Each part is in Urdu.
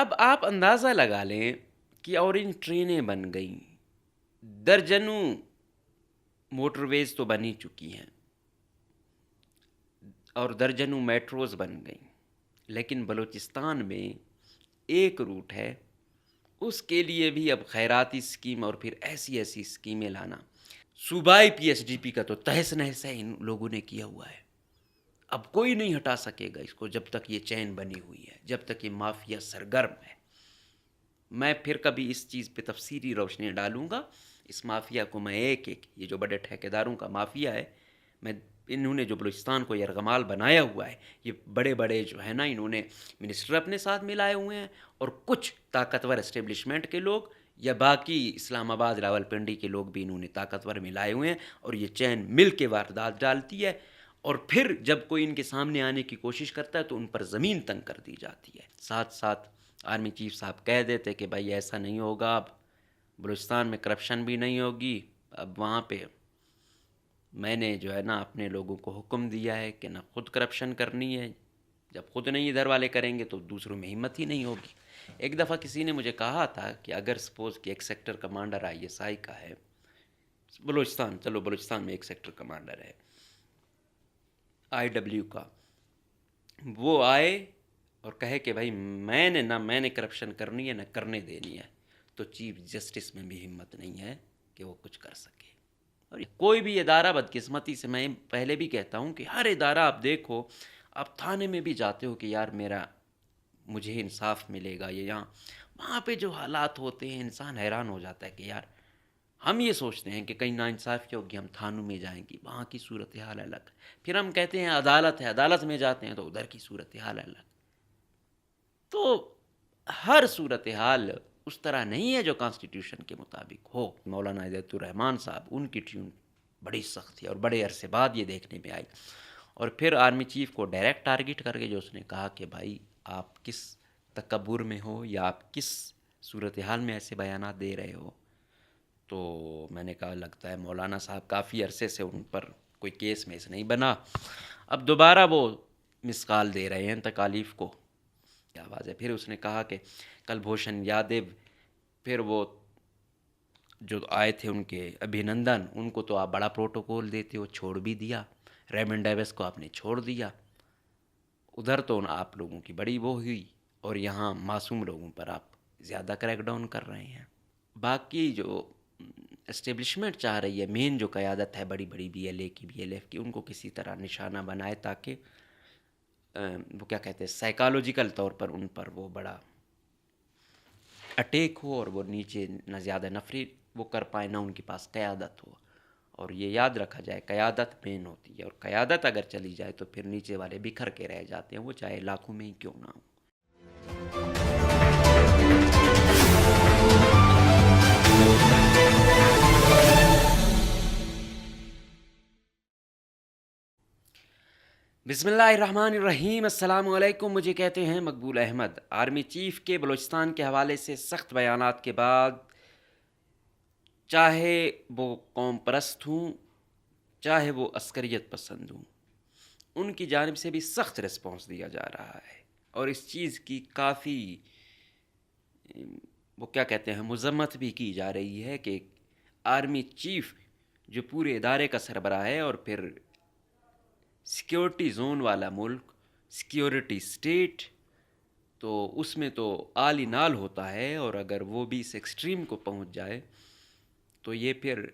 اب آپ اندازہ لگا لیں کہ اور ان ٹرینیں بن گئیں، درجنوں موٹر ویز تو بن ہی چکی ہیں اور درجنوں میٹروز بن گئیں، لیکن بلوچستان میں ایک روٹ ہے، اس کے لیے بھی اب خیراتی اسکیم اور پھر ایسی ایسی اسکیمیں لانا۔ صوبائی پی ایس ڈی پی کا تو تہس نہس ہے، ان لوگوں نے کیا ہوا ہے، اب کوئی نہیں ہٹا سکے گا اس کو جب تک یہ چین بنی ہوئی ہے، جب تک یہ مافیا سرگرم ہے۔ میں پھر کبھی اس چیز پہ تفصیلی روشنی ڈالوں گا، اس مافیا کو میں ایک یہ جو بڑے ٹھیکیداروں کا مافیا ہے، میں انہوں نے جو بلوچستان کو یرغمال بنایا ہوا ہے، یہ بڑے بڑے جو ہے نا، انہوں نے منسٹر اپنے ساتھ ملائے ہوئے ہیں اور کچھ طاقتور اسٹیبلشمنٹ کے لوگ یا باقی اسلام آباد راولپنڈی کے لوگ بھی انہوں نے طاقتور ملائے ہوئے ہیں، اور یہ چین مل کے واردات ڈالتی ہے، اور پھر جب کوئی ان کے سامنے آنے کی کوشش کرتا ہے تو ان پر زمین تنگ کر دی جاتی ہے۔ ساتھ ساتھ آرمی چیف صاحب کہہ دیتے کہ بھائی ایسا نہیں ہوگا، اب بلوچستان میں کرپشن بھی نہیں ہوگی، اب وہاں پہ میں نے جو ہے نا اپنے لوگوں کو حکم دیا ہے کہ نہ خود کرپشن کرنی ہے، جب خود نہیں ادھر والے کریں گے تو دوسروں میں ہمت ہی نہیں ہوگی۔ ایک دفعہ کسی نے مجھے کہا تھا کہ اگر سپوز کہ ایک sector commander I S I کا ہے بلوچستان، چلو بلوچستان میں ایک سیکٹر کمانڈر ہے آئی ڈبلیو کا، وہ آئے اور کہے کہ بھائی میں نے کرپشن کرنی ہے نہ کرنے دینی ہے، تو چیف جسٹس میں بھی ہمت نہیں ہے کہ وہ کچھ کر سکے۔ اور کوئی بھی ادارہ، بدقسمتی سے میں پہلے بھی کہتا ہوں کہ ہر ادارہ آپ دیکھو، آپ تھانے میں بھی جاتے ہو کہ یار مجھے انصاف ملے گا، یہ یہاں وہاں پہ جو حالات ہوتے ہیں انسان حیران ہو جاتا ہے کہ یار ہم یہ سوچتے ہیں کہ کہیں ناانصافی ہوگی، ہم تھانوں میں جائیں گی، وہاں کی صورتحال الگ، پھر ہم کہتے ہیں عدالت ہے، عدالت میں جاتے ہیں تو ادھر کی صورتحال الگ۔ تو ہر صورتحال اس طرح نہیں ہے جو کانسٹیٹیوشن کے مطابق ہو۔ مولانا ہدایت الرحمان صاحب، ان کی ٹیون بڑی سخت تھی اور بڑے عرصے بعد یہ دیکھنے میں آئی، اور پھر آرمی چیف کو ڈائریکٹ ٹارگٹ کر کے جو اس نے کہا کہ بھائی آپ کس تکبر میں ہو یا آپ کس صورتحال میں ایسے بیانات دے رہے ہو، تو میں نے کہا لگتا ہے مولانا صاحب کافی عرصے سے ان پر کوئی کیس میس نہیں بنا، اب دوبارہ وہ مثقال دے رہے ہیں تکالیف کو، کیا آواز ہے۔ پھر اس نے کہا کہ کل بھوشن یادو، پھر وہ جو آئے تھے ان کے ابھینندن، ان کو تو آپ بڑا پروٹوکول دیتے ہو، چھوڑ بھی دیا، ریمنڈ ڈیوس کو آپ نے چھوڑ دیا، ادھر تو آپ لوگوں کی بڑی وہ ہوئی، اور یہاں معصوم لوگوں پر آپ زیادہ کریک ڈاؤن کر رہے ہیں۔ باقی جو اسٹیبلشمنٹ چاہ رہی ہے، مین جو قیادت ہے بڑی بڑی بی ایل اے کی، بی ایل ایف کی، ان کو کسی طرح نشانہ بنائے تاکہ وہ کیا کہتے ہیں سائیکالوجیکل طور پر ان پر وہ بڑا اٹیک ہو، اور وہ نیچے نہ زیادہ نفری وہ کر پائے، نہ ان کے پاس قیادت ہو۔ اور یہ یاد رکھا جائے قیادت مین ہوتی ہے، اور قیادت اگر چلی جائے تو پھر نیچے والے بکھر کے رہ جاتے ہیں، وہ چاہے لاکھوں میں ہی کیوں نہ ہو۔ بسم اللہ الرحمن الرحیم، السلام علیکم۔ مجھے کہتے ہیں مقبول احمد۔ آرمی چیف کے بلوچستان کے حوالے سے سخت بیانات کے بعد، چاہے وہ قوم پرست ہوں چاہے وہ عسکریت پسند ہوں، ان کی جانب سے بھی سخت رسپانس دیا جا رہا ہے، اور اس چیز کی کافی وہ کیا کہتے ہیں مذمت بھی کی جا رہی ہے کہ آرمی چیف جو پورے ادارے کا سربراہ ہے، اور پھر سیکیورٹی زون والا ملک، سیکیورٹی سٹیٹ، تو اس میں تو آل ان آل ہوتا ہے، اور اگر وہ بھی اس ایکسٹریم کو پہنچ جائے تو یہ پھر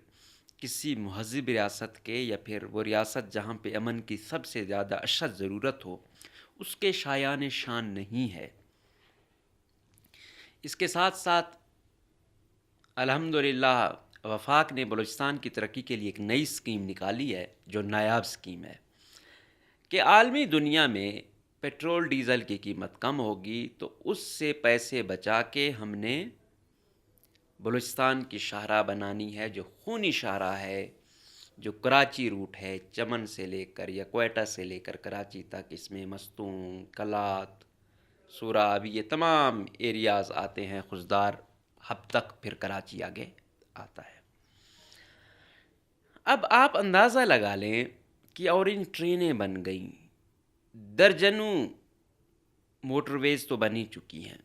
کسی مہذب ریاست کے، یا پھر وہ ریاست جہاں پہ امن کی سب سے زیادہ اشد ضرورت ہو، اس کے شایان شان نہیں ہے۔ اس کے ساتھ ساتھ الحمدللہ وفاق نے بلوچستان کی ترقی کے لیے ایک نئی اسکیم نکالی ہے، جو نایاب اسکیم ہے کہ عالمی دنیا میں پیٹرول ڈیزل کی قیمت کم ہوگی، تو اس سے پیسے بچا کے ہم نے بلوچستان کی شاہراہ بنانی ہے، جو خونی شاہراہ ہے، جو کراچی روٹ ہے، چمن سے لے کر یا کوئٹہ سے لے کر کراچی تک، اس میں مستونگ، کلات، سوراب، یہ تمام ایریاز آتے ہیں، خزدار ہب تک، پھر کراچی آگے آتا ہے۔ اب آپ اندازہ لگا لیں کہ اور ان ٹرینیں بن گئیں، درجنوں موٹر ویز تو بن ہی چکی ہیں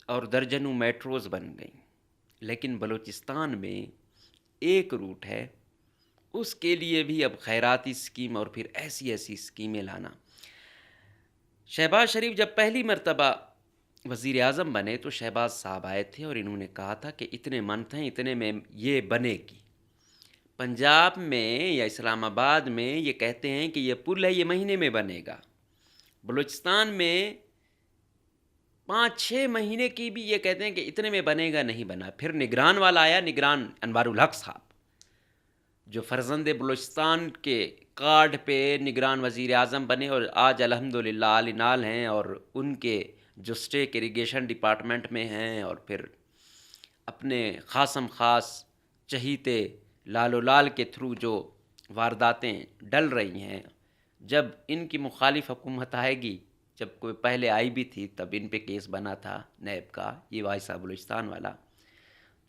اور درجنوں میٹروز بن گئیں، لیکن بلوچستان میں ایک روٹ ہے، اس کے لیے بھی اب خیراتی اسکیم اور پھر ایسی ایسی اسکیمیں لانا۔ شہباز شریف جب پہلی مرتبہ وزیر اعظم بنے تو شہباز صاحب آئے تھے اور انہوں نے کہا تھا کہ اتنے منتھ ہیں، اتنے میں یہ بنے گی۔ پنجاب میں یا اسلام آباد میں یہ کہتے ہیں کہ یہ پل ہے، یہ مہینے میں بنے گا۔ بلوچستان میں 5-6 مہینے کی بھی یہ کہتے ہیں کہ اتنے میں بنے گا، نہیں بنا۔ پھر نگران والا آیا، نگران انوار الحق صاحب، جو فرزند بلوچستان کے کارڈ پہ نگران وزیر اعظم بنے اور آج الحمدللہ عالی نال ہیں، اور ان کے جو اسٹیک اریگیشن ڈپارٹمنٹ میں ہیں، اور پھر اپنے خاصم خاص چہیتے لال و لال کے تھرو جو وارداتیں ڈل رہی ہیں، جب ان کی مخالف حکومت آئے گی، جب کوئی پہلے آئی بھی تھی تب ان پہ کیس بنا تھا نیب کا، یہ وائسا بلوچستان والا،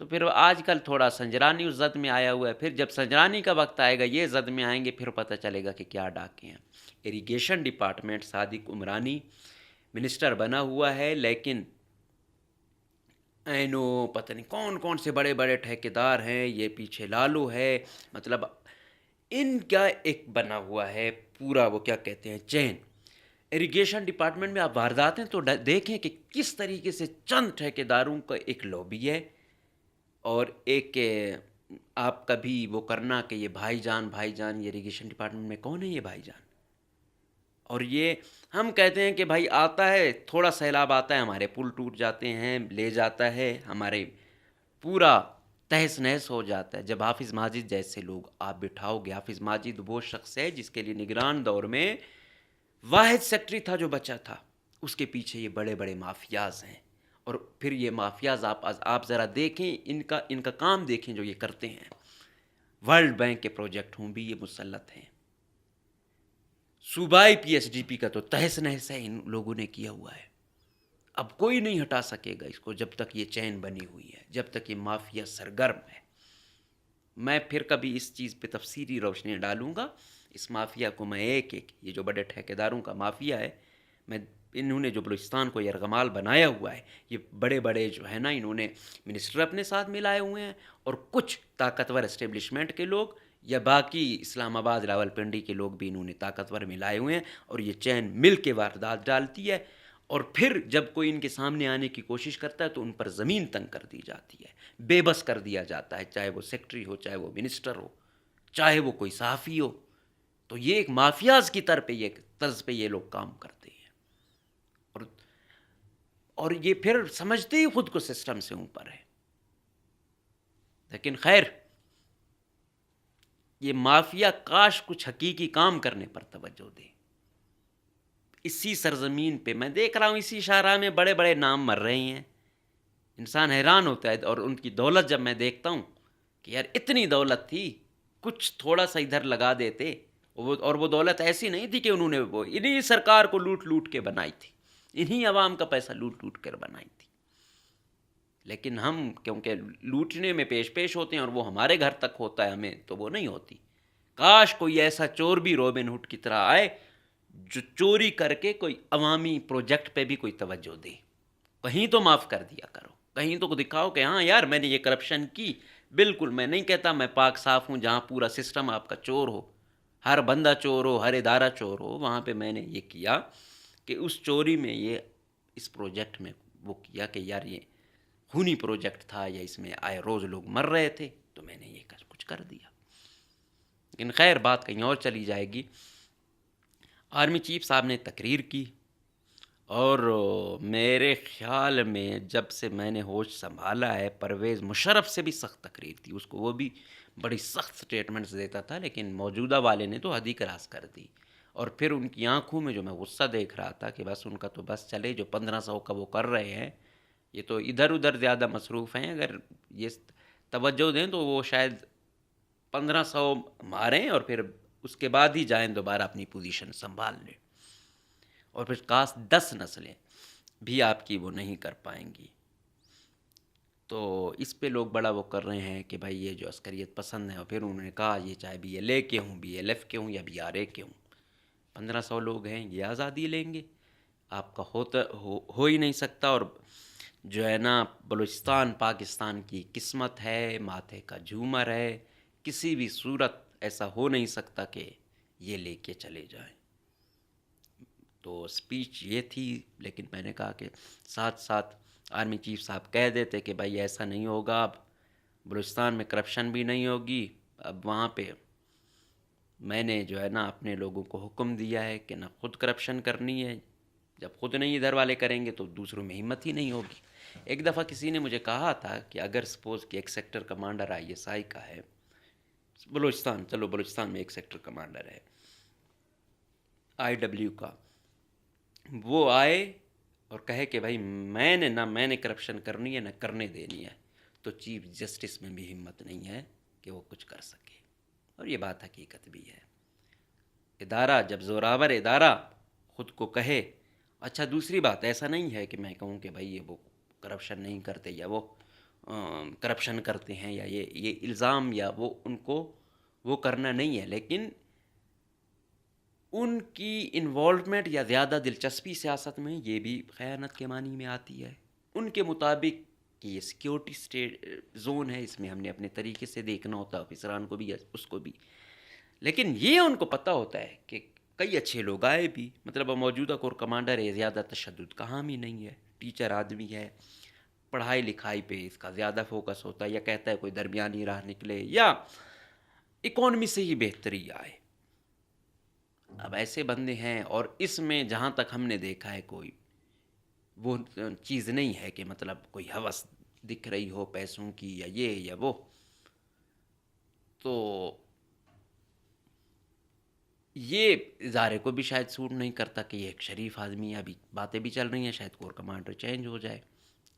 تو پھر آج کل تھوڑا سنجرانی اس زد میں آیا ہوا ہے۔ پھر جب سنجرانی کا وقت آئے گا، یہ زد میں آئیں گے، پھر پتہ چلے گا کہ کیا ڈاکے ہیں۔ اریگیشن ڈپارٹمنٹ صادق عمرانی منسٹر بنا ہوا ہے، لیکن اینو پتہ نہیں کون کون سے بڑے بڑے ٹھیکیدار ہیں، یہ پیچھے لالو ہے، مطلب ان کا ایک بنا ہوا ہے پورا، وہ کیا کہتے ہیں، چین۔ اریگیشن ڈپارٹمنٹ میں آپ وارداتیں تو دیکھیں کہ کس طریقے سے چند ٹھیکیداروں کا ایک لوبی ہے، اور ایک آپ کا بھی وہ کرنا کہ یہ بھائی جان یہ اریگیشن ڈپارٹمنٹ میں کون ہے یہ بھائی جان؟ اور یہ ہم کہتے ہیں کہ بھائی آتا ہے، تھوڑا سیلاب آتا ہے، ہمارے پل ٹوٹ جاتے ہیں، لے جاتا ہے، ہمارے پورا تہس نہس ہو جاتا ہے۔ جب حافظ ماجد جیسے لوگ آپ بٹھاؤ گے، حافظ ماجد وہ شخص ہے جس کے لیے نگران دور میں واحد سیکٹری تھا جو بچا تھا، اس کے پیچھے یہ بڑے بڑے مافیاز ہیں، اور پھر یہ مافیاز آپ ذرا دیکھیں، ان کا کام دیکھیں جو یہ کرتے ہیں۔ ورلڈ بینک کے پروجیکٹ ہوں بھی یہ مسلط ہیں، صوبائی پی ایس ڈی پی کا تو تہس نہس ہے، ان لوگوں نے کیا ہوا ہے۔ اب کوئی نہیں ہٹا سکے گا اس کو جب تک یہ چین بنی ہوئی ہے، جب تک یہ مافیا سرگرم ہے۔ میں پھر کبھی اس چیز پہ تفصیلی روشنی ڈالوں گا، اس مافیا کو میں ایک یہ جو بڑے ٹھیکیداروں کا مافیا ہے، انہوں نے جو بلوچستان کو یرغمال بنایا ہوا ہے، یہ بڑے بڑے جو ہے نا، انہوں نے منسٹر اپنے ساتھ ملائے ہوئے ہیں، اور کچھ طاقتور اسٹیبلشمنٹ کے لوگ یا باقی اسلام آباد راول پنڈی کے لوگ بھی انہوں نے طاقتور ملائے ہوئے ہیں، اور یہ چین مل کے واردات ڈالتی ہے، اور پھر جب کوئی ان کے سامنے آنے کی کوشش کرتا ہے تو ان پر زمین تنگ کر دی جاتی ہے، بے بس کر دیا جاتا ہے، چاہے وہ سیکٹری ہو، چاہے وہ منسٹر ہو، چاہے وہ کوئی صحافی ہو۔ تو یہ ایک مافیاز کی طرز پہ یہ لوگ کام کرتے ہیں، اور یہ پھر سمجھتے ہی خود کو سسٹم سے اوپر ہے۔ لیکن خیر، یہ مافیا کاش کچھ حقیقی کام کرنے پر توجہ دے۔ اسی سرزمین پہ میں دیکھ رہا ہوں، اسی شاہراہ میں بڑے بڑے نام مر رہے ہیں، انسان حیران ہوتا ہے، اور ان کی دولت جب میں دیکھتا ہوں کہ یار اتنی دولت تھی، کچھ تھوڑا سا ادھر لگا دیتے، اور وہ دولت ایسی نہیں تھی کہ انہوں نے وہ انہی سرکار کو لوٹ کے بنائی تھی، انہی عوام کا پیسہ لوٹ کر بنائی تھی۔ لیکن ہم کیونکہ لوٹنے میں پیش ہوتے ہیں، اور وہ ہمارے گھر تک ہوتا ہے، ہمیں تو وہ نہیں ہوتی۔ کاش کوئی ایسا چور بھی روبن ہوڈ کی طرح آئے جو چوری کر کے کوئی عوامی پروجیکٹ پہ بھی کوئی توجہ دے، کہیں تو معاف کر دیا کرو، کہیں تو دکھاؤ کہ ہاں یار میں نے یہ کرپشن کی۔ بالکل میں نہیں کہتا میں پاک صاف ہوں، جہاں پورا سسٹم آپ کا چور ہو، ہر بندہ چور ہو، ہر ادارہ چور ہو، وہاں پہ میں نے یہ کیا کہ اس چوری میں یہ اس پروجیکٹ میں وہ کیا کہ یار یہ خونی پروجیکٹ تھا، یا اس میں آئے روز لوگ مر رہے تھے، تو میں نے یہ کچھ کر دیا۔ لیکن خیر بات کہیں اور چلی جائے گی۔ آرمی چیف صاحب نے تقریر کی، اور میرے خیال میں جب سے میں نے ہوش سنبھالا ہے، پرویز مشرف سے بھی سخت تقریر تھی، اس کو وہ بھی بڑی سخت سٹیٹمنٹس دیتا تھا، لیکن موجودہ والے نے تو حد ہی کراس کر دی۔ اور پھر ان کی آنکھوں میں جو میں غصہ دیکھ رہا تھا کہ بس ان کا تو بس چلے، جو 1500 کا وہ کر رہے ہیں، یہ تو ادھر ادھر زیادہ مصروف ہیں، اگر یہ توجہ دیں تو وہ شاید 1500 ماریں اور پھر اس کے بعد ہی جائیں دوبارہ اپنی پوزیشن سنبھال لیں، اور پھر کاش 10 نسلیں بھی آپ کی وہ نہیں کر پائیں گی۔ تو اس پہ لوگ بڑا وہ کر رہے ہیں کہ بھائی یہ جو عسکریت پسند ہے، اور پھر انہوں نے کہا یہ چاہے بی ایل اے کے ہوں، بی ایل ایف کے ہوں، یا بی آر اے کے ہوں، 1500 لوگ ہیں، یہ آزادی لیں گے؟ آپ کا ہو ہی نہیں سکتا۔ اور جو ہے نا بلوچستان پاکستان کی قسمت ہے، ماتھے کا جھومر ہے، کسی بھی صورت ایسا ہو نہیں سکتا کہ یہ لے کے چلے جائیں۔ تو اسپیچ یہ تھی، لیکن میں نے کہا کہ ساتھ ساتھ آرمی چیف صاحب کہہ دیتے کہ بھائی ایسا نہیں ہوگا، اب بلوچستان میں کرپشن بھی نہیں ہوگی، اب وہاں پہ میں نے جو ہے نا اپنے لوگوں کو حکم دیا ہے کہ نہ خود کرپشن کرنی ہے، جب خود نہیں ادھر والے کریں گے تو دوسروں میں ہمت ہی نہیں ہوگی۔ ایک دفعہ کسی نے مجھے کہا تھا کہ اگر سپوز کہ ایک سیکٹر کمانڈر ISI کا ہے بلوچستان، چلو بلوچستان میں ایک سیکٹر کمانڈر ہے IW کا، وہ آئے اور کہے کہ بھائی میں نے کرپشن کرنی ہے نہ کرنے دینی ہے، تو چیف جسٹس میں بھی ہمت نہیں ہے کہ وہ کچھ کر سکے، اور یہ بات حقیقت بھی ہے۔ ادارہ جب زوراور ادارہ خود کو کہے، اچھا دوسری بات ایسا نہیں ہے کہ میں کہوں کہ بھائی یہ وہ کرپشن نہیں کرتے یا وہ کرپشن کرتے ہیں، یا یہ الزام یا وہ ان کو وہ کرنا نہیں ہے، لیکن ان کی انوالومنٹ یا زیادہ دلچسپی سیاست میں یہ بھی خیانت کے معنی میں آتی ہے۔ ان کے مطابق کہ یہ سیکیورٹی اسٹیٹ زون ہے، اس میں ہم نے اپنے طریقے سے دیکھنا ہوتا ہے، افسران کو بھی اس کو بھی، لیکن یہ ان کو پتہ ہوتا ہے کہ کئی اچھے لوگ آئے بھی، مطلب موجودہ کور کمانڈر ہے، زیادہ تشدد کا حامی نہیں ہے، ٹیچر آدمی ہے، پڑھائی لکھائی پہ اس کا زیادہ فوکس ہوتا ہے، یا کہتا ہے کوئی درمیانی راہ نکلے یا اکانومی سے ہی بہتری آئے۔ اب ایسے بندے ہیں، اور اس میں جہاں تک ہم نے دیکھا ہے کوئی وہ چیز نہیں ہے کہ مطلب کوئی ہوس دکھ رہی ہو پیسوں کی یا یہ یا وہ، تو یہ ادارے کو بھی شاید سوٹ نہیں کرتا کہ یہ ایک شریف آدمی ہے۔ ابھی باتیں بھی چل رہی ہیں شاید کور کمانڈر چینج ہو جائے،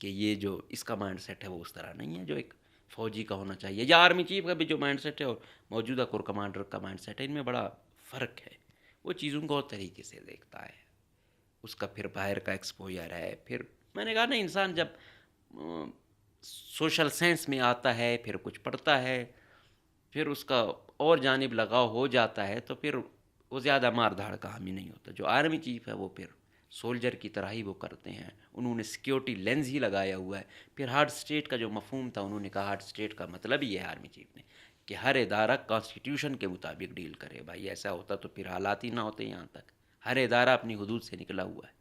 کہ یہ جو اس کا مائنڈ سیٹ ہے وہ اس طرح نہیں ہے جو ایک فوجی کا ہونا چاہیے، یا آرمی چیف کا بھی جو مائنڈ سیٹ ہے اور موجودہ کور کمانڈر کا مائنڈ سیٹ ہے، ان میں بڑا فرق ہے۔ وہ چیزوں کو اور طریقے سے دیکھتا ہے، اس کا پھر باہر کا ایکسپوجر ہے۔ پھر میں نے کہا نا، انسان جب سوشل سائنس میں آتا ہے، پھر کچھ پڑھتا ہے، پھر اس کا اور جانب لگاؤ ہو جاتا ہے، تو پھر وہ زیادہ مار دھاڑ کا حامی نہیں ہوتا۔ جو آرمی چیف ہے وہ پھر سولجر کی طرح ہی وہ کرتے ہیں، انہوں نے سیکیورٹی لینز ہی لگایا ہوا ہے۔ پھر ہارڈ اسٹیٹ کا جو مفہوم تھا، انہوں نے کہا ہارڈ اسٹیٹ کا مطلب یہ ہے آرمی چیف نے کہ ہر ادارہ کانسٹیٹیوشن کے مطابق ڈیل کرے۔ بھائی ایسا ہوتا تو پھر حالات ہی نہ ہوتے یہاں تک، ہر ادارہ اپنی حدود سے نکلا ہوا ہے۔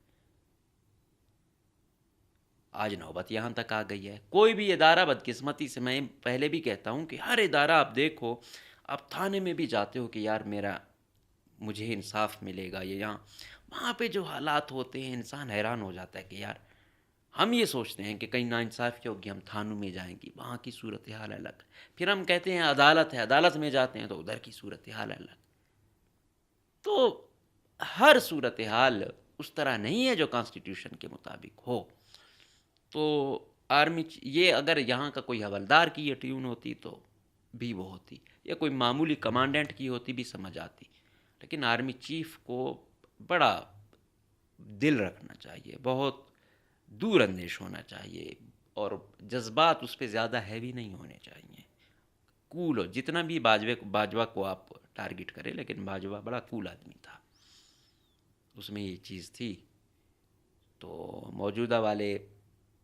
آج نوبت یہاں تک آ گئی ہے، کوئی بھی ادارہ بدقسمتی سے، میں پہلے بھی کہتا ہوں کہ ہر ادارہ آپ دیکھو، آپ تھانے میں بھی جاتے ہو کہ یار مجھے انصاف ملے گا، یہ یہاں وہاں پہ جو حالات ہوتے ہیں انسان حیران ہو جاتا ہے کہ یار ہم یہ سوچتے ہیں کہ کہیں ناانصافی ہوگی، ہم تھانوں میں جائیں گی، وہاں کی صورتحال الگ، پھر ہم کہتے ہیں عدالت ہے، عدالت میں جاتے ہیں تو ادھر کی صورتحال الگ۔ تو ہر صورتحال اس طرح نہیں ہے جو کانسٹیٹیوشن کے مطابق ہو۔ تو یہ اگر یہاں کا کوئی حوالدار کی یہ ٹیون ہوتی تو بھی وہ ہوتی، یا کوئی معمولی کمانڈنٹ کی ہوتی بھی سمجھ آتی، لیکن آرمی چیف کو بڑا دل رکھنا چاہیے، بہت دور اندیش ہونا چاہیے، اور جذبات اس پہ زیادہ ہیوی نہیں ہونے چاہیے، کول ہو۔ جتنا بھی باجوہ کو آپ ٹارگٹ کرے، لیکن باجوہ بڑا کول آدمی تھا، اس میں یہ چیز تھی۔ تو موجودہ والے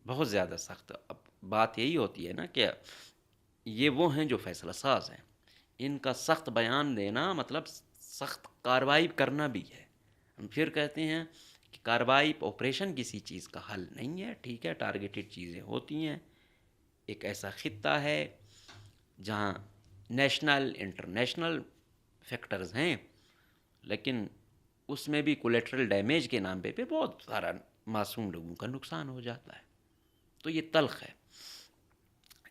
بہت زیادہ سخت، اب بات یہی ہوتی ہے نا کہ یہ وہ ہیں جو فیصلہ ساز ہیں، ان کا سخت بیان دینا مطلب سخت کارروائی کرنا بھی ہے۔ ہم پھر کہتے ہیں کہ کارروائی آپریشن کسی چیز کا حل نہیں ہے، ٹھیک ہے، ٹارگیٹڈ چیزیں ہوتی ہیں، ایک ایسا خطہ ہے جہاں نیشنل انٹرنیشنل فیکٹرز ہیں، لیکن اس میں بھی کولیٹرل ڈیمیج کے نام پہ بہت سارا معصوم لوگوں کا نقصان ہو جاتا ہے، تو یہ تلخ ہے۔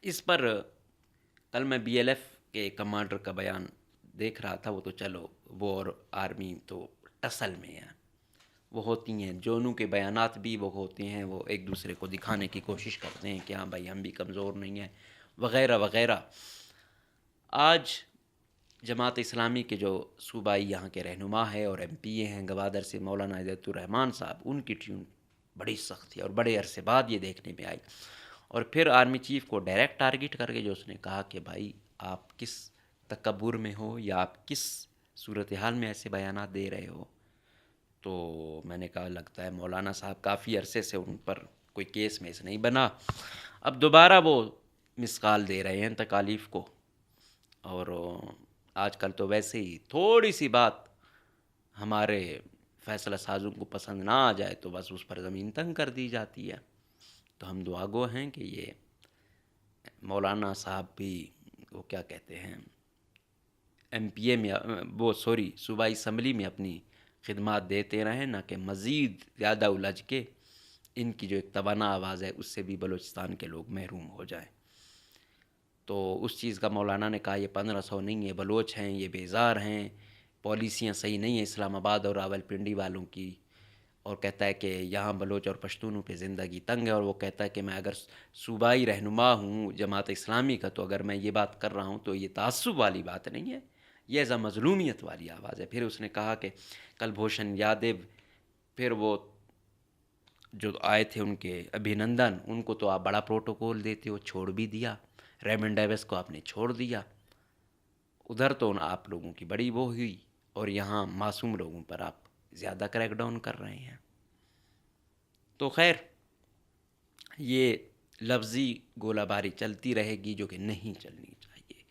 اس پر کل میں BLF کے کمانڈر کا بیان دیکھ رہا تھا، وہ تو چلو وہ اور آرمی تو ٹسل میں ہیں، وہ ہوتی ہیں جونوں کے بیانات بھی وہ ہوتے ہیں، وہ ایک دوسرے کو دکھانے کی کوشش کرتے ہیں کہ ہاں بھائی ہم بھی کمزور نہیں ہیں وغیرہ وغیرہ۔ آج جماعت اسلامی کے جو صوبائی یہاں کے رہنما ہے اور MP ہیں گوادر سے، مولانا ہدایت الرحمان صاحب، ان کی ٹیون بڑی سخت تھی اور بڑے عرصے بعد یہ دیکھنے میں آئی۔ اور پھر آرمی چیف کو ڈائریکٹ ٹارگٹ کر کے جو اس نے کہا کہ بھائی آپ کس تکبر میں ہو، یا آپ کس صورتحال میں ایسے بیانات دے رہے ہو، تو میں نے کہا لگتا ہے مولانا صاحب کافی عرصے سے ان پر کوئی کیس میں سے نہیں بنا. اب دوبارہ وہ مثقال دے رہے ہیں تکالیف کو. اور آج کل تو ویسے ہی تھوڑی سی بات ہمارے فیصلہ سازوں کو پسند نہ آ جائے تو بس اس پر زمین تنگ کر دی جاتی ہے. تو ہم دعا گو ہیں کہ یہ مولانا صاحب بھی وہ کیا کہتے ہیں ایم پی اے میں صوبائی اسمبلی میں اپنی خدمات دیتے رہیں، نہ کہ مزید زیادہ الجھ کے ان کی جو ایک توانا آواز ہے اس سے بھی بلوچستان کے لوگ محروم ہو جائیں. تو اس چیز کا مولانا نے کہا یہ 1500 نہیں ہے، بلوچ ہیں، یہ بیزار ہیں، پالیسیاں صحیح نہیں ہیں اسلام آباد اور راول پنڈی والوں کی. اور کہتا ہے کہ یہاں بلوچ اور پشتونوں پہ زندگی تنگ ہے. اور وہ کہتا ہے کہ میں اگر صوبائی رہنما ہوں جماعت اسلامی کا تو اگر میں یہ بات کر رہا ہوں تو یہ تعصب والی بات نہیں ہے، یہ ایسا مظلومیت والی آواز ہے. پھر اس نے کہا کہ کل بھوشن یادو، پھر وہ جو آئے تھے ان کے ابھینندن، ان کو تو آپ بڑا پروٹوکول دیتے ہو، چھوڑ بھی دیا. ریمنڈ ڈیوس کو آپ نے چھوڑ دیا. ادھر تو آپ لوگوں کی بڑی وہ ہوئی اور یہاں معصوم لوگوں پر آپ زیادہ کریک ڈاؤن کر رہے ہیں. تو خیر یہ لفظی گولہ باری چلتی رہے گی جو کہ نہیں چلنی چاہیے.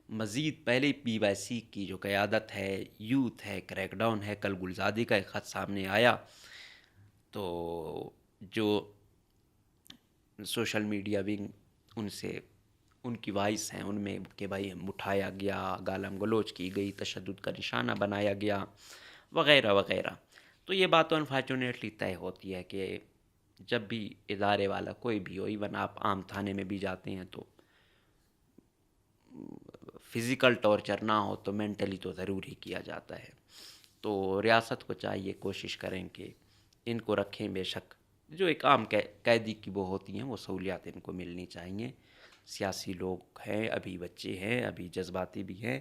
مزید پہلے پی وائی سی کی جو قیادت ہے، یوتھ ہے، کریک ڈاؤن ہے. کل گلزادی کا ایک خط سامنے آیا تو جو سوشل میڈیا ونگ ان سے ان کی وائس ہیں ان میں کہ بھائی اٹھایا گیا، گالم گلوچ کی گئی، تشدد کا نشانہ بنایا گیا وغیرہ وغیرہ. تو یہ بات تو انفارچونیٹلی طے ہوتی ہے کہ جب بھی ادارے والا کوئی بھی ہو، ایون آپ عام تھانے میں بھی جاتے ہیں تو فزیکل ٹارچر نہ ہو تو مینٹلی تو ضرور ہی کیا جاتا ہے. تو ریاست کو چاہیے کوشش کریں کہ ان کو رکھیں. بے شک جو ایک عام قیدی کی وہ ہوتی ہیں وہ سہولیات ان کو ملنی چاہیے. سیاسی لوگ ہیں، ابھی بچے ہیں، ابھی جذباتی بھی ہیں،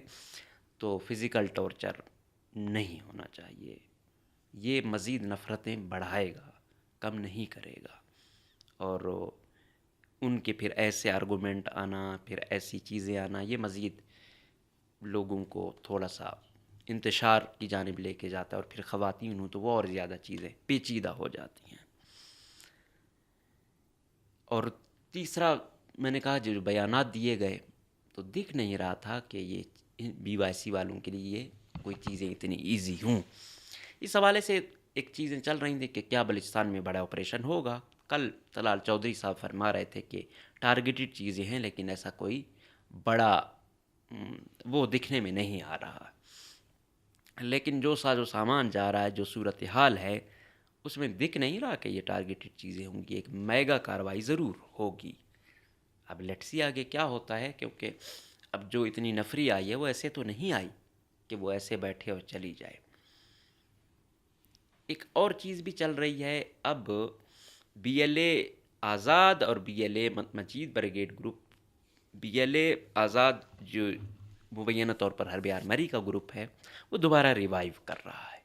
تو فزیکل ٹارچر نہیں ہونا چاہیے. یہ مزید نفرتیں بڑھائے گا، کم نہیں کرے گا. اور ان کے پھر ایسے آرگومنٹ آنا، پھر ایسی چیزیں آنا، یہ مزید لوگوں کو تھوڑا سا انتشار کی جانب لے کے جاتا ہے. اور پھر خواتین ہوں تو وہ اور زیادہ چیزیں پیچیدہ ہو جاتی ہیں. اور تیسرا میں نے کہا جو بیانات دیے گئے تو دکھ نہیں رہا تھا کہ یہ بی وائی سی والوں کے لیے کوئی چیزیں اتنی ایزی ہوں. اس حوالے سے ایک چیزیں چل رہی تھیں کہ کیا بلوچستان میں بڑا آپریشن ہوگا. کل طلال چودھری صاحب فرما رہے تھے کہ ٹارگیٹڈ چیزیں ہیں لیکن ایسا کوئی بڑا وہ دکھنے میں نہیں آ رہا. لیکن جو ساز و سامان جا رہا ہے، جو صورتحال ہے اس میں دکھ نہیں رہا کہ یہ ٹارگیٹڈ چیزیں ہوں گی. ایک میگا کارروائی ضرور ہوگی. اب لیٹسی آگے کیا ہوتا ہے، کیونکہ اب جو اتنی نفری آئی ہے وہ ایسے تو نہیں آئی کہ وہ ایسے بیٹھے اور چلی جائے. ایک اور چیز بھی چل رہی ہے. اب بی ایل اے آزاد اور B L A Majeed brigade group, B L A Azad جو مبینہ طور پر ہربیار مری کا گروپ ہے وہ دوبارہ ریوائیو کر رہا ہے.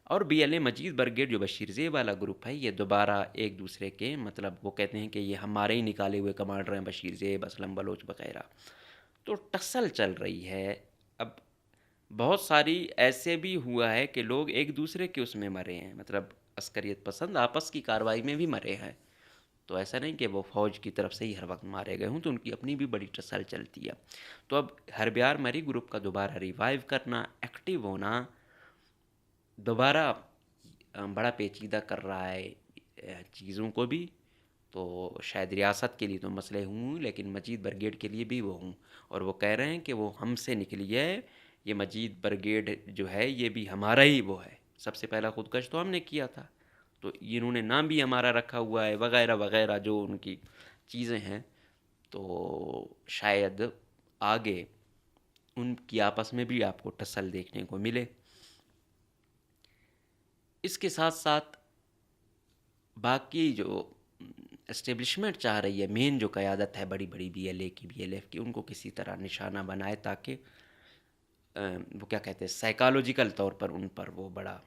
اور B L A Majeed brigade جو بشیر زیب والا گروپ ہے یہ دوبارہ ایک دوسرے کے وہ کہتے ہیں کہ یہ ہمارے ہی نکالے ہوئے کمانڈر ہیں، بشیر زیب، اسلم بلوچ وغیرہ. تو ٹسل چل رہی ہے. اب بہت ساری ایسے بھی ہوا ہے کہ لوگ ایک دوسرے کے اس میں مرے ہیں، عسکریت پسند آپس کی کارروائی میں بھی مرے ہیں. تو ایسا نہیں کہ وہ فوج کی طرف سے ہی ہر وقت مارے گئے ہوں، تو ان کی اپنی بھی بڑی ٹسل چلتی ہے. تو اب ہربیار مری گروپ کا دوبارہ ریوائیو کرنا، ایکٹیو ہونا دوبارہ بڑا پیچیدہ کر رہا ہے چیزوں کو بھی. تو شاید ریاست کے لیے تو مسئلے ہوں لیکن مجید بریگیڈ کے لیے بھی وہ ہوں. اور وہ کہہ رہے ہیں کہ وہ ہم سے نکلی ہے، یہ مجید بریگیڈ جو ہے یہ بھی ہمارا ہی وہ ہے، سب سے پہلا خودکش تو ہم نے کیا تھا، تو انہوں نے نام بھی ہمارا رکھا ہوا ہے وغیرہ وغیرہ جو ان کی چیزیں ہیں. تو شاید آگے ان کی آپس میں بھی آپ کو ٹسل دیکھنے کو ملے. اس کے ساتھ ساتھ باقی جو اسٹیبلشمنٹ چاہ رہی ہے، مین جو قیادت ہے بڑی بڑی بی ایل اے کی، بی ایل ایف کی، ان کو کسی طرح نشانہ بنائے تاکہ وہ کیا کہتے ہیں سائیکالوجیکل طور پر ان پر وہ بڑا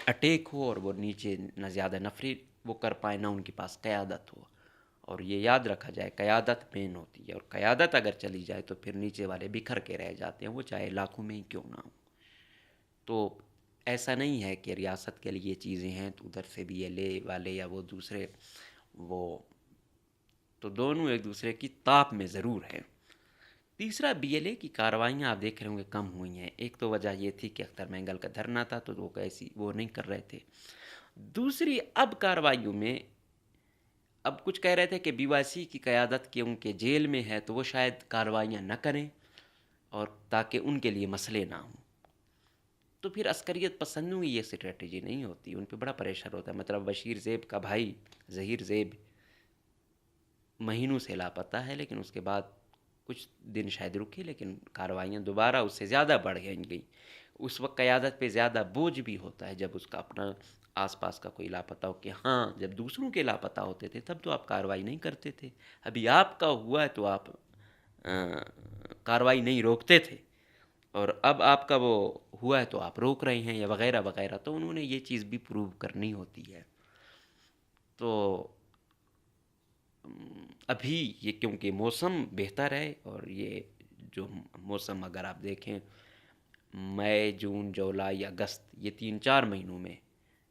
اٹیک ہو اور وہ نیچے نہ زیادہ نفری وہ کر پائے، نہ ان کے پاس قیادت ہو. اور یہ یاد رکھا جائے قیادت مین ہوتی ہے، اور قیادت اگر چلی جائے تو پھر نیچے والے بکھر کے رہ جاتے ہیں، وہ چاہے لاکھوں میں ہی کیوں نہ ہو. تو ایسا نہیں ہے کہ ریاست کے لیے چیزیں ہیں تو ادھر سے بھی یہ لے والے یا وہ دوسرے، وہ تو دونوں ایک دوسرے کی تاپ میں ضرور ہیں۔ تیسرا، بی ایل اے کی کارروائیاں آپ دیکھ رہے ہوں گے کم ہوئی ہیں۔ ایک تو وجہ یہ تھی کہ اختر مینگل کا دھرنا تھا تو وہ نہیں کر رہے تھے۔ دوسری، اب کارروائیوں میں اب کچھ کہہ رہے تھے کہ بی وائی سی کی قیادت کے ان کے جیل میں ہے تو وہ شاید کارروائیاں نہ کریں اور تاکہ ان کے لیے مسئلے نہ ہوں۔ تو پھر عسکریت پسندوں کی یہ اسٹریٹجی نہیں ہوتی، ان پہ بڑا پریشر ہوتا ہے۔ مطلب بشیر زیب کا بھائی ظہیر زیب مہینوں سے لاپتہ ہے، لیکن اس کے بعد کچھ دن شاید رکی، لیکن کارروائیاں دوبارہ اس سے زیادہ بڑھ گئیں۔ اس وقت قیادت پہ زیادہ بوجھ بھی ہوتا ہے جب اس کا اپنا آس پاس کا کوئی لاپتہ ہو، کہ ہاں جب دوسروں کے لاپتہ ہوتے تھے تب تو آپ کارروائی نہیں کرتے تھے، ابھی آپ کا ہوا ہے تو آپ کارروائی نہیں روکتے تھے، اور اب آپ کا وہ ہوا ہے تو آپ روک رہے ہیں یا وغیرہ وغیرہ۔ تو انہوں نے یہ چیز بھی پروو کرنی ہوتی ہے۔ تو ابھی یہ کیونکہ موسم بہتر ہے، اور یہ جو موسم اگر آپ دیکھیں مئی، جون، جولائی، اگست، یہ 3-4 مہینوں میں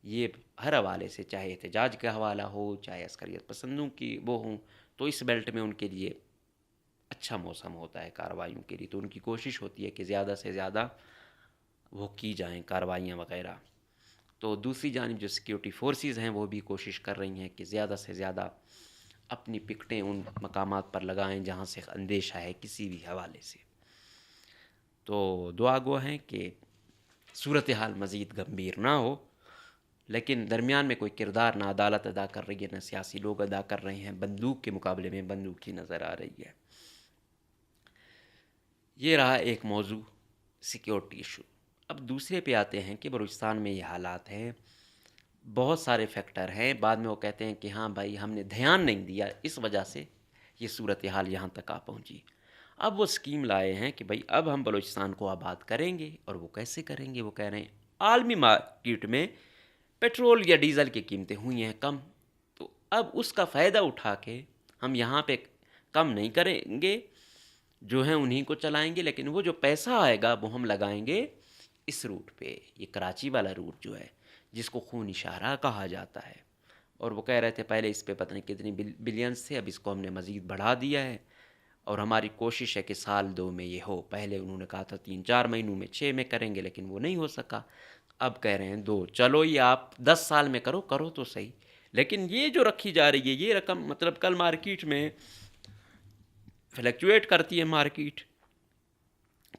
یہ ہر حوالے سے، چاہے احتجاج کا حوالہ ہو چاہے عسکریت پسندوں کی وہ ہوں، تو اس بیلٹ میں ان کے لیے اچھا موسم ہوتا ہے کارروائیوں کے لیے۔ تو ان کی کوشش ہوتی ہے کہ زیادہ سے زیادہ وہ کی جائیں کارروائیاں وغیرہ۔ تو دوسری جانب جو سیکیورٹی فورسز ہیں وہ بھی کوشش کر رہی ہیں کہ زیادہ سے زیادہ اپنی پکٹیں ان مقامات پر لگائیں جہاں سے اندیشہ ہے کسی بھی حوالے سے۔ تو دعا گو ہیں کہ صورتحال مزید گمبھیر نہ ہو، لیکن درمیان میں کوئی کردار نہ عدالت ادا کر رہی ہے نہ سیاسی لوگ ادا کر رہے ہیں، بندوق کے مقابلے میں بندوق ہی نظر آ رہی ہے۔ یہ رہا ایک موضوع سیکیورٹی ایشو۔ اب دوسرے پہ آتے ہیں کہ بلوچستان میں یہ حالات ہیں، بہت سارے فیکٹر ہیں، بعد میں وہ کہتے ہیں کہ ہاں بھائی ہم نے دھیان نہیں دیا، اس وجہ سے یہ صورتحال یہاں تک آ پہنچی۔ اب وہ اسکیم لائے ہیں کہ بھائی اب ہم بلوچستان کو آباد کریں گے، اور وہ کیسے کریں گے؟ وہ کہہ رہے ہیں عالمی مارکیٹ میں پیٹرول یا ڈیزل کی قیمتیں ہوئی ہیں کم، تو اب اس کا فائدہ اٹھا کے ہم یہاں پہ کم نہیں کریں گے، جو ہیں انہیں کو چلائیں گے، لیکن وہ جو پیسہ آئے گا وہ ہم لگائیں گے اس روٹ پہ، یہ کراچی والا روٹ جو ہے جس کو خونی شاہراہ کہا جاتا ہے۔ اور وہ کہہ رہے تھے پہلے اس پہ پتہ نہیں کتنی بلینس تھے، اب اس کو ہم نے مزید بڑھا دیا ہے، اور ہماری کوشش ہے کہ 1-2 میں یہ ہو۔ پہلے انہوں نے کہا تھا 3-4 مہینوں میں، 6 میں کریں گے، لیکن وہ نہیں ہو سکا۔ اب کہہ رہے ہیں 2، چلو یہ آپ 10 سال میں کرو تو صحیح، لیکن یہ جو رکھی جا رہی ہے یہ رقم، مطلب کل مارکیٹ میں فلیکچویٹ کرتی ہے، مارکیٹ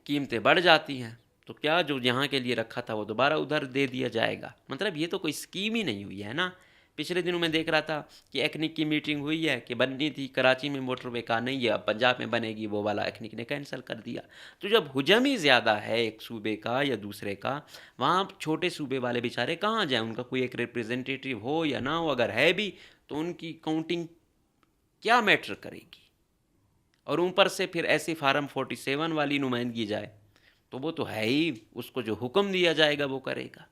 قیمتیں بڑھ جاتی ہیں، تو کیا جو یہاں کے لیے رکھا تھا وہ دوبارہ ادھر دے دیا جائے گا؟ مطلب یہ تو کوئی اسکیم ہی نہیں ہوئی ہے نا۔ پچھلے دنوں میں دیکھ رہا تھا کہ ایکنک کی میٹنگ ہوئی ہے کہ بننی تھی کراچی میں موٹر وے، کا نہیں ہے، اب پنجاب میں بنے گی، وہ والا ایکنک نے کینسل کر دیا۔ تو جب حجم ہی زیادہ ہے ایک صوبے کا یا دوسرے کا، وہاں چھوٹے صوبے والے بیچارے کہاں جائیں؟ ان کا کوئی ایک ریپریزنٹیٹیو ہو یا نہ ہو، اگر ہے بھی تو ان کی کاؤنٹنگ کیا میٹر کرے گی؟ اور اوپر سے پھر ایسی فارم 47 والی نمائندگی جائے تو وہ تو ہے ہی، اس کو جو حکم دیا جائے گا وہ کرے گا۔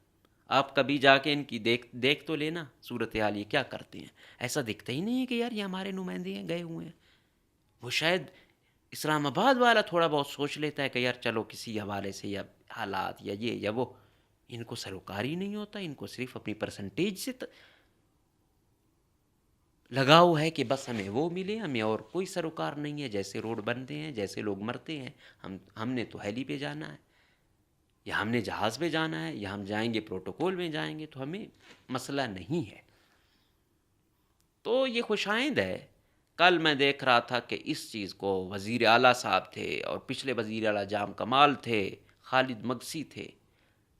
آپ کبھی جا کے ان کی دیکھ تو لینا صورتحال یہ کیا کرتے ہیں۔ ایسا دکھتا ہی نہیں ہے کہ یار یہ ہمارے نمائندے ہیں گئے ہوئے ہیں۔ وہ شاید اسلام آباد والا تھوڑا بہت سوچ لیتا ہے کہ یار چلو کسی حوالے سے یا حالات یا یہ یا وہ، ان کو سروکار ہی نہیں ہوتا، ان کو صرف اپنی پرسنٹیج سے لگاؤ ہے کہ بس ہمیں وہ ملے، ہمیں اور کوئی سروکار نہیں ہے۔ جیسے روڈ بنتے ہیں، جیسے لوگ مرتے ہیں، ہم نے تو ہیلی پہ جانا ہے، یا ہم نے جہاز پہ جانا ہے، یا ہم جائیں گے پروٹوکول میں جائیں گے، تو ہمیں مسئلہ نہیں ہے۔ تو یہ خوش آئند ہے۔ کل میں دیکھ رہا تھا کہ اس چیز کو وزیر اعلیٰ صاحب تھے، اور پچھلے وزیر اعلیٰ جام کمال تھے، خالد مگسی تھے،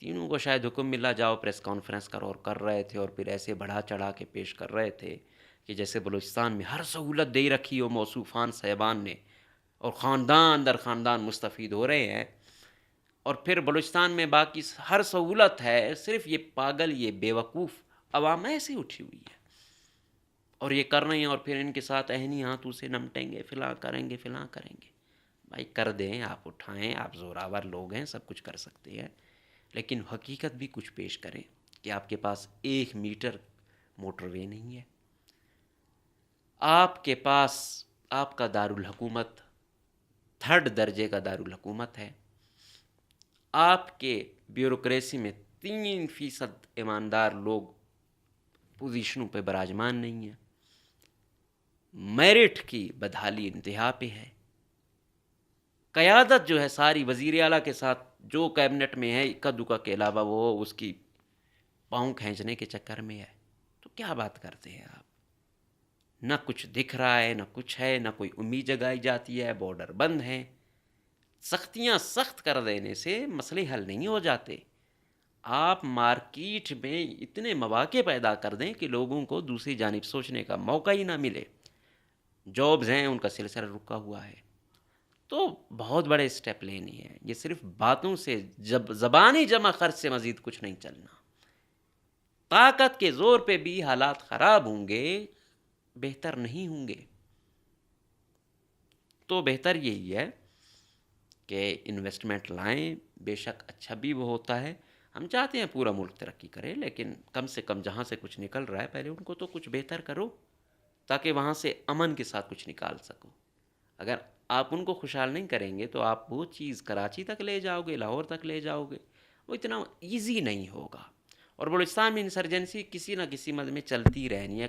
تینوں کو شاید حکم ملا جاؤ پریس کانفرنس کرو، اور کر رہے تھے، اور پھر ایسے بڑھا چڑھا کے پیش کر رہے تھے کہ جیسے بلوچستان میں ہر سہولت دے رکھی ہو موصوفان صاحبان نے، اور خاندان در خاندان مستفید ہو رہے ہیں، اور پھر بلوچستان میں باقی ہر سہولت ہے، صرف یہ پاگل، یہ بیوقوف عوام ایسے اٹھی ہوئی ہے اور یہ کر رہے ہیں، اور پھر ان کے ساتھ اہنی ہاتھوں سے نمٹیں گے، فلاں کریں گے فلاں کریں گے۔ بھائی کر دیں، آپ اٹھائیں، آپ زوراور لوگ ہیں، سب کچھ کر سکتے ہیں، لیکن حقیقت بھی کچھ پیش کریں کہ آپ کے پاس 1 میٹر موٹر وے نہیں ہے، آپ کے پاس آپ کا دارالحکومت 3rd درجے کا دارالحکومت ہے، آپ کے بیوروکریسی میں 3% ایماندار لوگ پوزیشنوں پہ براجمان نہیں ہیں، میرٹ کی بدحالی انتہا پہ ہے، قیادت جو ہے ساری وزیر اعلیٰ کے ساتھ جو کیبنٹ میں ہے اکا دکا کے علاوہ وہ اس کی پاؤں کھینچنے کے چکر میں ہے. تو کیا بات کرتے ہیں آپ؟ نہ کچھ دکھ رہا ہے، نہ کچھ ہے، نہ کوئی امید جگائی جاتی ہے، بارڈر بند ہیں. سختیاں سخت کر دینے سے مسئلے حل نہیں ہو جاتے. آپ مارکیٹ میں اتنے مواقع پیدا کر دیں کہ لوگوں کو دوسری جانب سوچنے کا موقع ہی نہ ملے. جابز ہیں، ان کا سلسلہ رکا ہوا ہے. تو بہت بڑے اسٹیپ لینے ہیں. یہ صرف باتوں سے زبانی جمع خرچ سے مزید کچھ نہیں چلنا. طاقت کے زور پہ بھی حالات خراب ہوں گے، بہتر نہیں ہوں گے. تو بہتر یہی ہے کہ انویسٹمنٹ لائیں. بے شک اچھا بھی وہ ہوتا ہے، ہم چاہتے ہیں پورا ملک ترقی کرے، لیکن کم سے کم جہاں سے کچھ نکل رہا ہے پہلے ان کو تو کچھ بہتر کرو تاکہ وہاں سے امن کے ساتھ کچھ نکال سکو. اگر آپ ان کو خوشحال نہیں کریں گے تو آپ وہ چیز کراچی تک لے جاؤ گے، لاہور تک لے جاؤ گے، وہ اتنا ایزی نہیں ہوگا. اور بلوچستان میں انسرجنسی کسی نہ کسی مد میں چلتی رہنی ہے.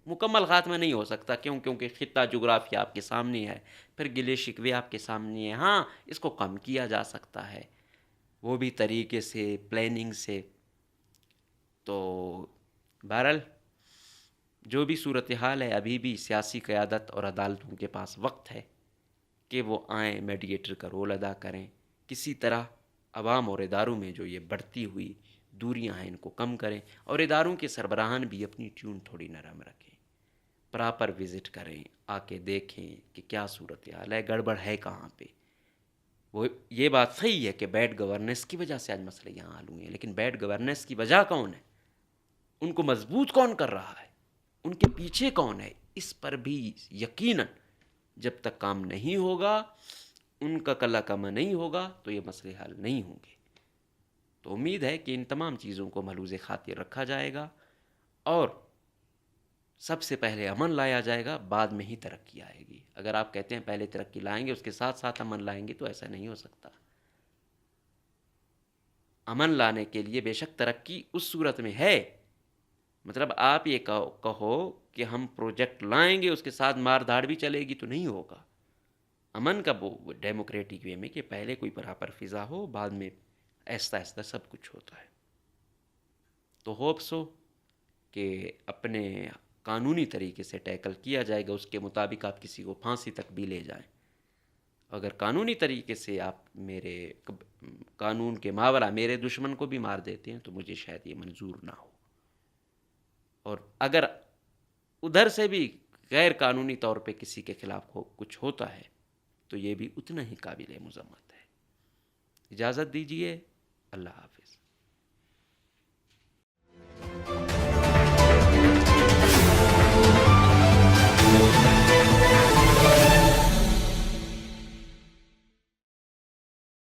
مکمل خاتمہ نہیں ہو سکتا، کیونکہ خطہ جغرافیہ آپ کے سامنے ہے، پھر گلے شکوے آپ کے سامنے ہیں. ہاں، اس کو کم کیا جا سکتا ہے، وہ بھی طریقے سے، پلاننگ سے. تو بہرحال جو بھی صورتحال ہے، ابھی بھی سیاسی قیادت اور عدالتوں کے پاس وقت ہے کہ وہ آئیں، میڈیٹر کا رول ادا کریں، کسی طرح عوام اور اداروں میں جو یہ بڑھتی ہوئی دوریاں ہیں ان کو کم کریں. اور اداروں کے سربراہان بھی اپنی ٹیون تھوڑی نرم رکھیں، پراپر وزٹ کریں، آ کے دیکھیں کہ کیا صورتحال ہے، گڑبڑ ہے کہاں پہ. وہ یہ بات صحیح ہے کہ بیڈ گورننس کی وجہ سے آج مسئلے یہاں حل ہوئے ہیں، لیکن بیڈ گورننس کی وجہ کون ہے؟ ان کو مضبوط کون کر رہا ہے؟ ان کے پیچھے کون ہے؟ اس پر بھی یقیناً جب تک کام نہیں ہوگا، ان کا کلا کما نہیں ہوگا، تو یہ مسئلے حل نہیں ہوں گے. تو امید ہے کہ ان تمام چیزوں کو ملحوظ خاطر رکھا جائے گا اور سب سے پہلے امن لایا جائے گا، بعد میں ہی ترقی آئے گی. اگر آپ کہتے ہیں پہلے ترقی لائیں گے اس کے ساتھ ساتھ امن لائیں گے تو ایسا نہیں ہو سکتا. امن لانے کے لیے بے شک ترقی اس صورت میں ہے، مطلب آپ یہ کہو کہ ہم پروجیکٹ لائیں گے اس کے ساتھ مار دھاڑ بھی چلے گی تو نہیں ہوگا. امن کا وہ ڈیموکریٹک وے میں کہ پہلے کوئی پراپر فضا ہو، بعد میں آہستہ آہستہ سب کچھ ہوتا ہے. تو ہوپس ہو کہ اپنے قانونی طریقے سے ٹیکل کیا جائے گا، اس کے مطابق آپ کسی کو پھانسی تک بھی لے جائیں. اگر قانونی طریقے سے آپ میرے قانون کے ماورا میرے دشمن کو بھی مار دیتے ہیں تو مجھے شاید یہ منظور نہ ہو. اور اگر ادھر سے بھی غیر قانونی طور پہ کسی کے خلاف کچھ ہوتا ہے تو یہ بھی اتنا ہی قابل مذمت ہے. اجازت دیجیے، اللہ حافظ.